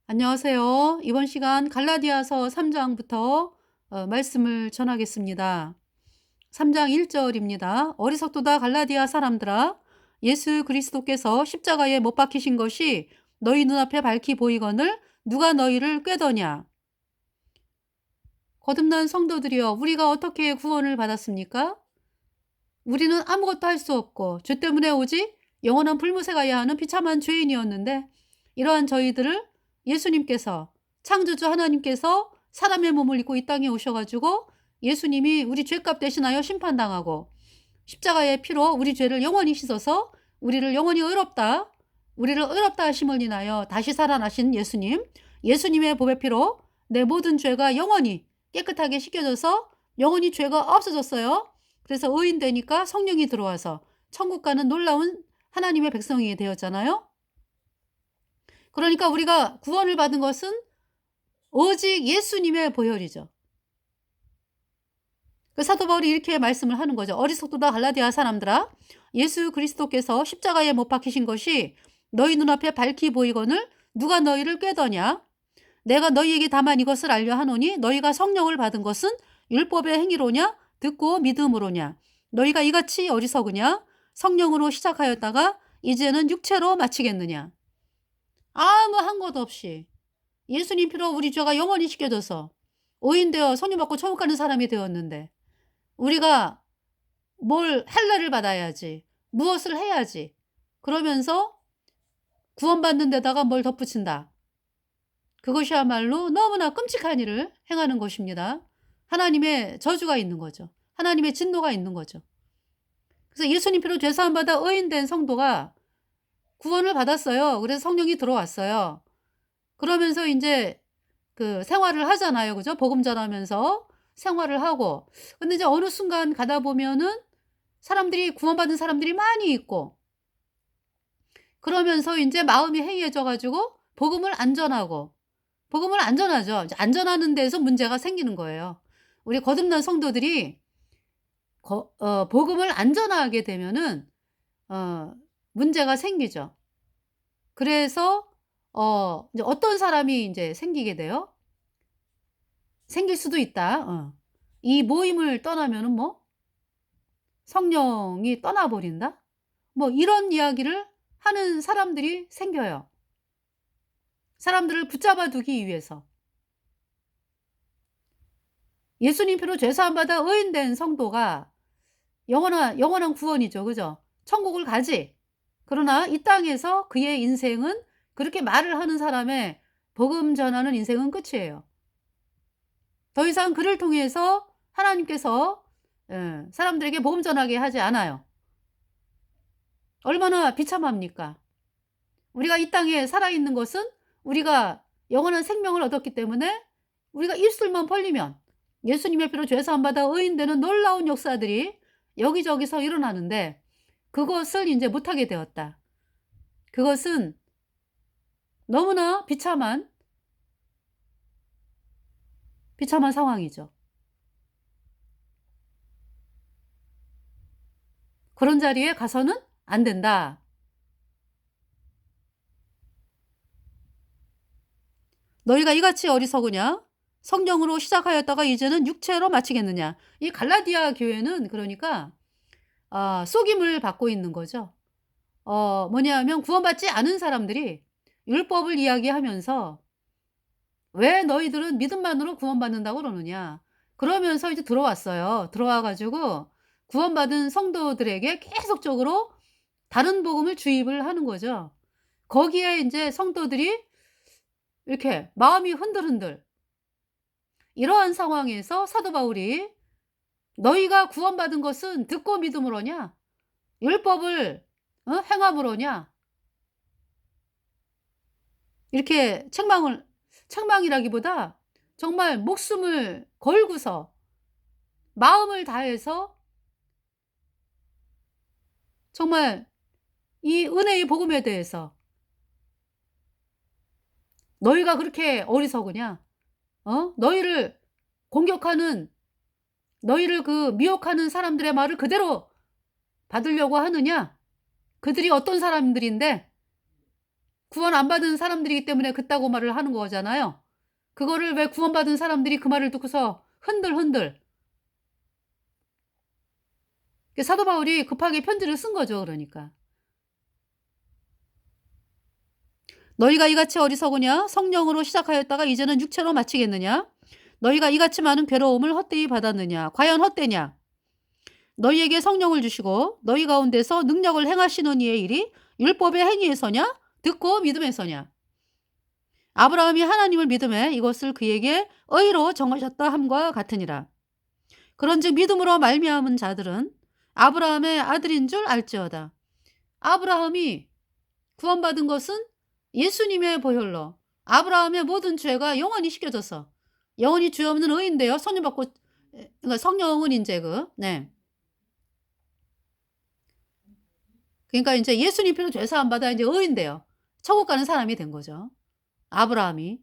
안녕하세요. 이번 시간 갈라디아서 3장부터 말씀을 전하겠습니다. 3장 1절입니다. 어리석도다 갈라디아 사람들아, 예수 그리스도께서 십자가에 못 박히신 것이 너희 눈앞에 밝히 보이거늘 누가 너희를 꾀더냐. 거듭난 성도들이여, 우리가 어떻게 구원을 받았습니까? 우리는 아무것도 할 수 없고 죄 때문에 오직 영원한 불못에 가야 하는 비참한 죄인이었는데, 이러한 저희들을 예수님께서, 창조주 하나님께서 사람의 몸을 입고 이 땅에 오셔가지고 예수님이 우리 죄값 대신하여 심판당하고 십자가의 피로 우리 죄를 영원히 씻어서 우리를 영원히 우리를 의롭다 하심을 인하여 다시 살아나신 예수님의 보배 피로 내 모든 죄가 영원히 깨끗하게 씻겨져서 영원히 죄가 없어졌어요. 그래서 의인 되니까 성령이 들어와서 천국 가는 놀라운 하나님의 백성이 되었잖아요. 그러니까 우리가 구원을 받은 것은 오직 예수님의 보혈이죠. 그 사도 바울이 이렇게 말씀을 하는 거죠. 어리석도다 갈라디아 사람들아, 예수 그리스도께서 십자가에 못 박히신 것이 너희 눈앞에 밝히 보이거늘 누가 너희를 꾀더냐. 내가 너희에게 다만 이것을 알려 하노니 너희가 성령을 받은 것은 율법의 행위로냐 듣고 믿음으로냐. 너희가 이같이 어리석으냐. 성령으로 시작하였다가 이제는 육체로 마치겠느냐. 아무 한 것 없이 예수님 피로 우리 죄가 영원히 씻겨져서 오인되어 성령 받고 천국 가는 사람이 되었는데, 우리가 뭘 할례를 받아야지, 무엇을 해야지, 그러면서 구원받는 데다가 뭘 덧붙인다. 그것이야말로 너무나 끔찍한 일을 행하는 것입니다. 하나님의 저주가 있는 거죠. 하나님의 진노가 있는 거죠. 그래서 예수님 피로 죄사함 받아 의인된 성도가 구원을 받았어요. 그래서 성령이 들어왔어요. 그러면서 이제 그 생활을 하잖아요. 그죠? 복음 전하면서 생활을 하고. 근데 이제 어느 순간 가다 보면은 사람들이, 구원받은 사람들이 많이 있고, 그러면서 이제 마음이 해이해져 가지고 복음을 안 전하고, 복음을 안 전하죠. 이제 안 전하는 데서 문제가 생기는 거예요. 우리 거듭난 성도들이 복음을 안 전하게 되면은 문제가 생기죠. 그래서 이제 어떤 사람이 이제 생기게 돼요? 생길 수도 있다. 이 모임을 떠나면은 뭐 성령이 떠나버린다? 뭐 이런 이야기를 하는 사람들이 생겨요. 사람들을 붙잡아 두기 위해서. 예수님 피로 죄사함 받아 의인된 성도가 영원한 구원이죠. 그죠? 천국을 가지. 그러나 이 땅에서 그의 인생은, 그렇게 말을 하는 사람의 복음 전하는 인생은 끝이에요. 더 이상 그를 통해서 하나님께서 사람들에게 복음 전하게 하지 않아요. 얼마나 비참합니까? 우리가 이 땅에 살아있는 것은 우리가 영원한 생명을 얻었기 때문에, 우리가 입술만 벌리면 예수님의 피로 죄사함 받아 의인되는 놀라운 역사들이 여기저기서 일어나는데, 그것을 이제 못하게 되었다. 그것은 너무나 비참한 상황이죠. 그런 자리에 가서는 안 된다. 너희가 이같이 어리석으냐? 성령으로 시작하였다가 이제는 육체로 마치겠느냐? 이 갈라디아 교회는 그러니까 속임을 받고 있는 거죠. 뭐냐면 구원받지 않은 사람들이 율법을 이야기하면서 왜 너희들은 믿음만으로 구원받는다고 그러느냐? 그러면서 이제 들어왔어요. 들어와 가지고 구원받은 성도들에게 계속적으로 다른 복음을 주입을 하는 거죠. 거기에 이제 성도들이 이렇게 마음이 흔들흔들. 이러한 상황에서 사도 바울이 너희가 구원받은 것은 듣고 믿음으로냐? 율법을 행함으로냐? 이렇게 책망이라기보다 정말 목숨을 걸고서 마음을 다해서 정말 이 은혜의 복음에 대해서 너희가 그렇게 어리석으냐? 너희를 공격하는, 너희를 그 미혹하는 사람들의 말을 그대로 받으려고 하느냐? 그들이 어떤 사람들인데 구원 안 받은 사람들이기 때문에 그따구 말을 하는 거잖아요. 그거를 왜 구원받은 사람들이 그 말을 듣고서 흔들흔들 사도 바울이 급하게 편지를 쓴 거죠 그러니까. 너희가 이같이 어리석으냐? 성령으로 시작하였다가 이제는 육체로 마치겠느냐? 너희가 이같이 많은 괴로움을 헛되이 받았느냐? 과연 헛되냐? 너희에게 성령을 주시고 너희 가운데서 능력을 행하시는 이의 일이 율법의 행위에서냐? 듣고 믿음에서냐? 아브라함이 하나님을 믿음에 이것을 그에게 의로 정하셨다 함과 같으니라. 그런즉 믿음으로 말미암은 자들은 아브라함의 아들인 줄 알지어다. 아브라함이 구원받은 것은 예수님의 보혈로 아브라함의 모든 죄가 영원히 씻겨져서 영원히 죄 없는 의인되어 선유받고 그러니까 성령은 이제 네. 그러니까 이제 예수님 피로 죄 사함 받아 이제 의인되어 천국 가는 사람이 된 거죠. 아브라함이.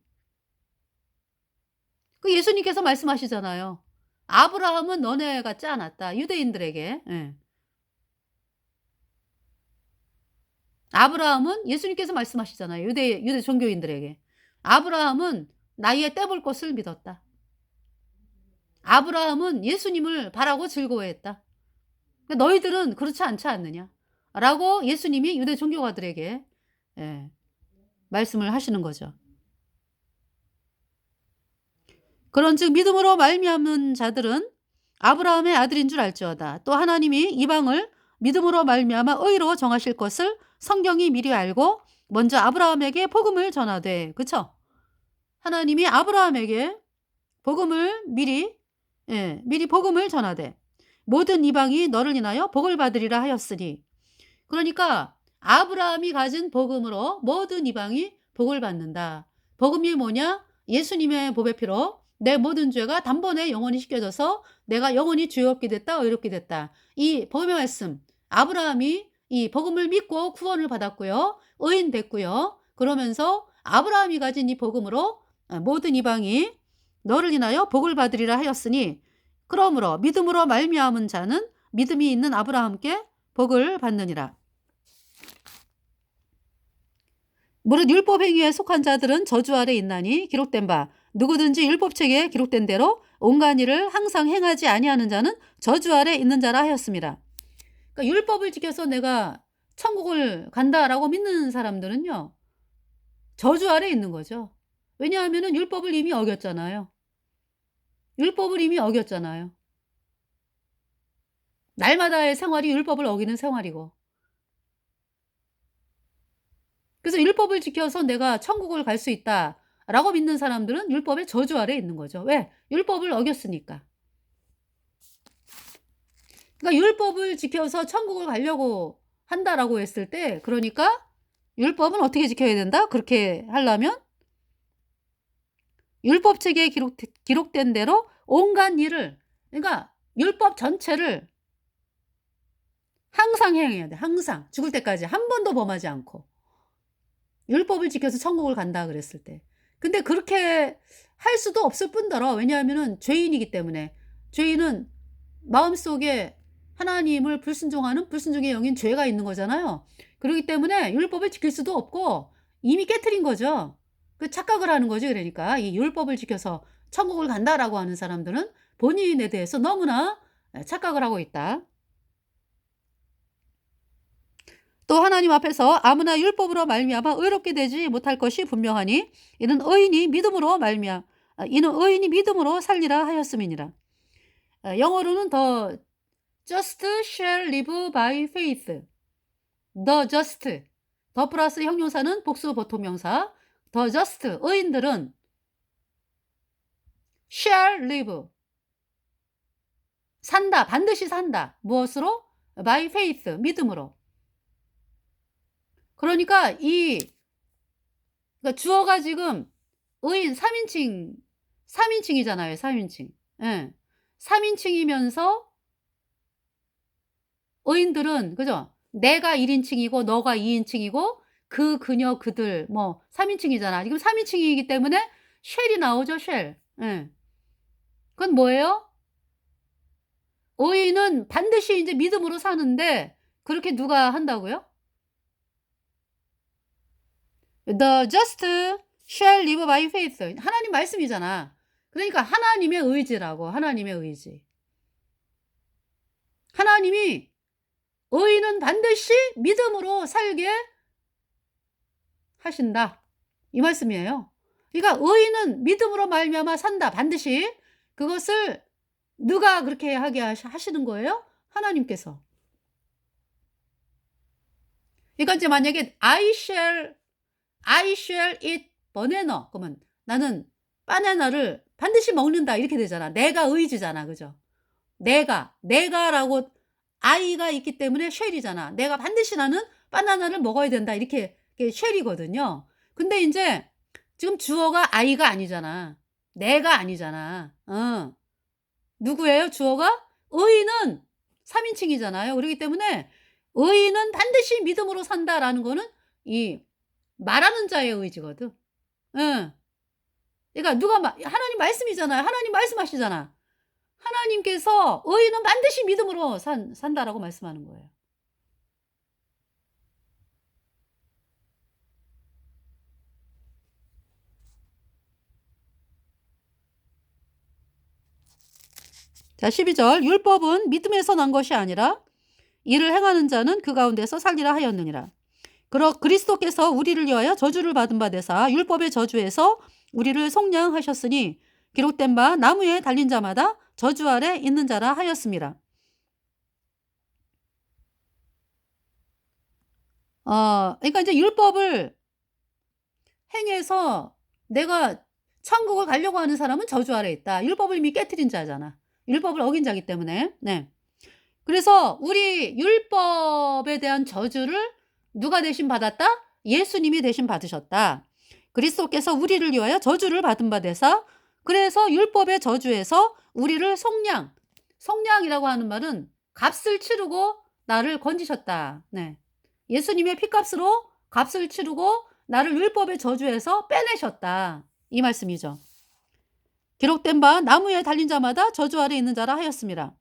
그 예수님께서 말씀하시잖아요. 아브라함은 너네 같지 않았다. 유대인들에게. 예. 아브라함은 예수님께서 말씀하시잖아요. 유대 종교인들에게. 아브라함은 나이에 떼볼 것을 믿었다. 아브라함은 예수님을 바라고 즐거워했다. 그러니까 너희들은 그렇지 않지 않느냐? 라고 예수님이 유대 종교가들에게 예, 말씀을 하시는 거죠. 그런즉 믿음으로 말미암는 자들은 아브라함의 아들인 줄 알지어다. 또 하나님이 이방을 믿음으로 말미암아 의로 정하실 것을 성경이 미리 알고 먼저 아브라함에게 복음을 전하되 그쵸? 하나님이 아브라함에게 복음을 미리 복음을 전하되 모든 이방이 너를 인하여 복을 받으리라 하였으니 그러니까 아브라함이 가진 복음으로 모든 이방이 복을 받는다. 복음이 뭐냐? 예수님의 보배 피로 내 모든 죄가 단번에 영원히 씻겨져서 내가 영원히 죄 없게 됐다 의롭게 됐다. 이 복음의 말씀 아브라함이 이 복음을 믿고 구원을 받았고요. 의인 됐고요. 그러면서 아브라함이 가진 이 복음으로 모든 이방이 너를 인하여 복을 받으리라 하였으니 그러므로 믿음으로 말미암은 자는 믿음이 있는 아브라함께 복을 받느니라. 무릇 율법 행위에 속한 자들은 저주 아래 있나니 기록된 바 누구든지 율법책에 기록된 대로 온갖 일을 항상 행하지 아니하는 자는 저주 아래 있는 자라 하였습니다. 그러니까 율법을 지켜서 내가 천국을 간다라고 믿는 사람들은요. 저주 아래 있는 거죠. 왜냐하면 율법을 이미 어겼잖아요. 율법을 이미 어겼잖아요. 날마다의 생활이 율법을 어기는 생활이고 그래서 율법을 지켜서 내가 천국을 갈 수 있다라고 믿는 사람들은 율법의 저주 아래 있는 거죠. 왜? 율법을 어겼으니까. 그러니까 율법을 지켜서 천국을 가려고 한다라고 했을 때 그러니까 율법은 어떻게 지켜야 된다? 그렇게 하려면 율법책에 기록된 대로 온갖 일을 그러니까 율법 전체를 항상 행해야 돼. 항상. 죽을 때까지 한 번도 범하지 않고. 율법을 지켜서 천국을 간다 그랬을 때. 근데 그렇게 할 수도 없을 뿐더러 왜냐하면은 죄인이기 때문에 죄인은 마음속에 하나님을 불순종하는 불순종의 영인 죄가 있는 거잖아요. 그렇기 때문에 율법을 지킬 수도 없고 이미 깨트린 거죠. 그 착각을 하는 거죠. 그러니까 이 율법을 지켜서 천국을 간다라고 하는 사람들은 본인에 대해서 너무나 착각을 하고 있다. 또 하나님 앞에서 아무나 율법으로 말미암아 의롭게 되지 못할 것이 분명하니 이는 의인이 믿음으로 살리라 하였음이니라. 영어로는 the just shall live by faith. the just. 더 플러스 형용사는 복수 보통명사. the just. 의인들은 shall live. 산다. 반드시 산다. 무엇으로? by faith. 믿음으로. 그러니까 그러니까 주어가 지금 의인 3인칭이잖아요. 3인칭. 예. 3인칭이면서 의인들은 그죠? 내가 1인칭이고 너가 2인칭이고 그녀 그들 뭐 3인칭이잖아. 지금 3인칭이기 때문에 shall이 나오죠. shall. 예. 그건 뭐예요? 의인은 반드시 이제 믿음으로 사는데 그렇게 누가 한다고요? The just shall live by faith. 하나님 말씀이잖아. 그러니까 하나님의 의지라고. 하나님의 의지. 하나님이 의인은 반드시 믿음으로 살게 하신다. 이 말씀이에요. 그러니까 의인은 믿음으로 말미암아 산다. 반드시. 그것을 누가 그렇게 하게 하시는 거예요? 하나님께서. 그러니까 이제 만약에 I shall eat banana. 그러면 나는 바나나를 반드시 먹는다. 이렇게 되잖아. 내가 의지잖아. 그죠? 내가라고 I가 있기 때문에 shall이잖아. 내가 반드시 나는 바나나를 먹어야 된다. 이렇게 shall이거든요. 근데 인제 지금 주어가 I가 아니잖아. 내가 아니잖아. 누구예요? 주어가? 의인은 3인칭이잖아요. 그렇기 때문에 의인은 반드시 믿음으로 산다라는 거는 이 말하는 자의 의지거든. 예. 그러니까 누가 하나님 말씀이잖아요. 하나님 말씀하시잖아. 하나님께서 의인은 반드시 믿음으로 산다라고 말씀하는 거예요. 자, 12절. 율법은 믿음에서 난 것이 아니라 이를 행하는 자는 그 가운데서 살리라 하였느니라. 그리스도께서 우리를 위하여 저주를 받은 바 되사 율법의 저주에서 우리를 속량하셨으니 기록된 바 나무에 달린 자마다 저주 아래 있는 자라 하였습니다. 그러니까 이제 율법을 행해서 내가 천국을 가려고 하는 사람은 저주 아래 있다. 율법을 이미 깨트린 자잖아. 율법을 어긴 자기 때문에. 네. 그래서 우리 율법에 대한 저주를 누가 대신 받았다? 예수님이 대신 받으셨다. 그리스도께서 우리를 위하여 저주를 받은 바 되사 그래서 율법의 저주에서 우리를 속량이라고 하는 말은 값을 치르고 나를 건지셨다. 네. 예수님의 피값으로 값을 치르고 나를 율법의 저주에서 빼내셨다. 이 말씀이죠. 기록된 바 나무에 달린 자마다 저주 아래 있는 자라 하였습니다.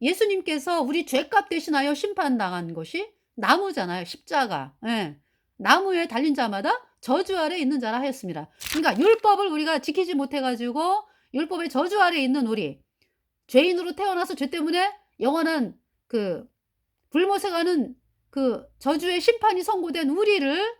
예수님께서 우리 죄값 대신하여 심판당한 것이 나무잖아요. 십자가. 예. 나무에 달린 자마다 저주 아래 있는 자라 하였습니다. 그러니까 율법을 우리가 지키지 못해 가지고 율법의 저주 아래 있는 우리 죄인으로 태어나서 죄 때문에 영원한 그 불못에 가는 그 저주의 심판이 선고된 우리를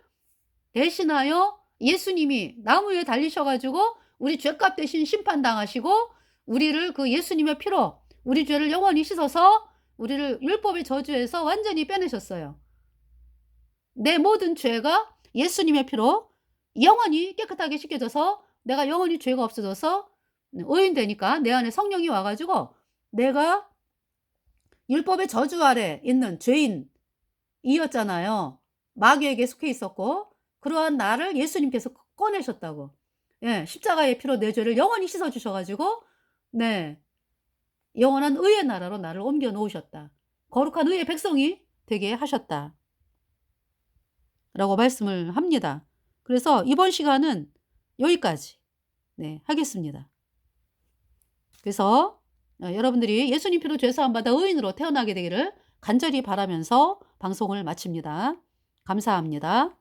대신하여 예수님이 나무에 달리셔 가지고 우리 죄값 대신 심판당하시고 우리를 그 예수님의 피로 우리 죄를 영원히 씻어서 우리를 율법의 저주에서 완전히 빼내셨어요. 내 모든 죄가 예수님의 피로 영원히 깨끗하게 씻겨져서 내가 영원히 죄가 없어져서 의인 되니까 내 안에 성령이 와 가지고 내가 율법의 저주 아래 있는 죄인이었잖아요. 마귀에게 속해 있었고 그러한 나를 예수님께서 꺼내셨다고. 예, 십자가의 피로 내 죄를 영원히 씻어 주셔 가지고 네. 영원한 의의 나라로 나를 옮겨 놓으셨다. 거룩한 의의 백성이 되게 하셨다. 라고 말씀을 합니다. 그래서 이번 시간은 여기까지 네, 하겠습니다. 그래서 여러분들이 예수님 피로 죄사함 받아 의인으로 태어나게 되기를 간절히 바라면서 방송을 마칩니다. 감사합니다.